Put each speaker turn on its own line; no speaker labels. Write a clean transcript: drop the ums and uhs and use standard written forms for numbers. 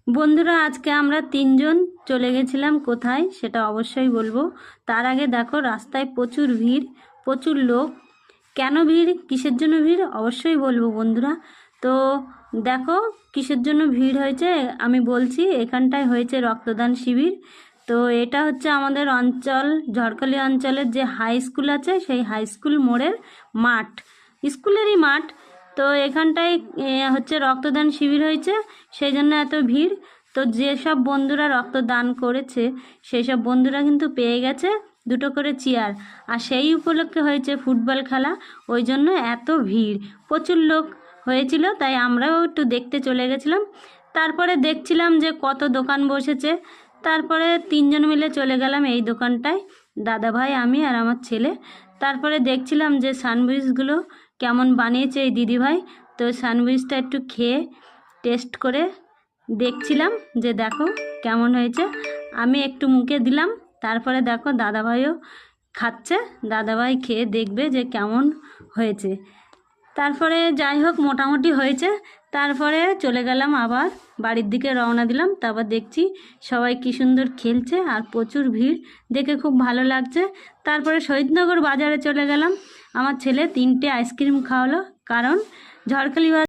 বন্ধুরা, আজকে আমরা তিনজন চলে গেছিলাম কোথায় সেটা অবশ্যই বলবো। তার আগে দেখো, রাস্তায় প্রচুর ভিড়, প্রচুর লোক। কেন ভিড়, কিসের জন্য ভিড় অবশ্যই বলবো বন্ধুরা। তো দেখো কিসের জন্য ভিড় হয়েছে আমি বলছি। এখানটায় হয়েছে রক্তদান শিবির। তো এটা হচ্ছে আমাদের অঞ্চল, ঝড়খালি অঞ্চলের যে হাই স্কুল আছে সেই হাই স্কুল মোড়ের মাঠ, স্কুলেরই মাঠ। তো এখানটায় হচ্ছে রক্তদান শিবির হয়েছে, সেই জন্য এত ভিড়। তো যেসব বন্ধুরা রক্তদান করেছে সেই সব বন্ধুরা কিন্তু পেয়ে গেছে দুটো করে চেয়ার। আর সেই উপলক্ষে হয়েছে ফুটবল খেলা, ওই জন্য এত ভিড়, প্রচুর লোক হয়েছিল, তাই আমরাও একটু দেখতে চলে গেছিলাম। তারপরে দেখছিলাম যে কত দোকান বসেছে। তারপরে তিনজন মিলে চলে গেলাম এই দোকানটায়, দাদা ভাই, আমি আর আমার ছেলে। তারপরে দেখছিলাম যে স্যান্ডউইচগুলো কেমন বানিয়েছে এই দিদিভাই। তো স্যান্ডউইচটা একটু খেয়ে টেস্ট করে দেখছিলাম যে দেখো কেমন হয়েছে। আমি একটু মুখে দিলাম, তারপরে দেখো দাদাভাইও খাচ্ছে, দাদাভাই খেয়ে দেখবে যে কেমন হয়েছে। তারপরে যাই হোক, মোটামুটি হয়েছে। তারপরে চলে গেলাম, আবার বাড়ির দিকে রওনা দিলাম। তারপর দেখছি সবাই কী সুন্দর খেলছে আর প্রচুর ভিড়, দেখে খুব ভালো লাগছে। তারপরে শহীদনগর বাজারে চলে গেলাম, আমার ছেলে 3টে আইসক্রিম খাওয়ালো, কারণ ঝড়খালি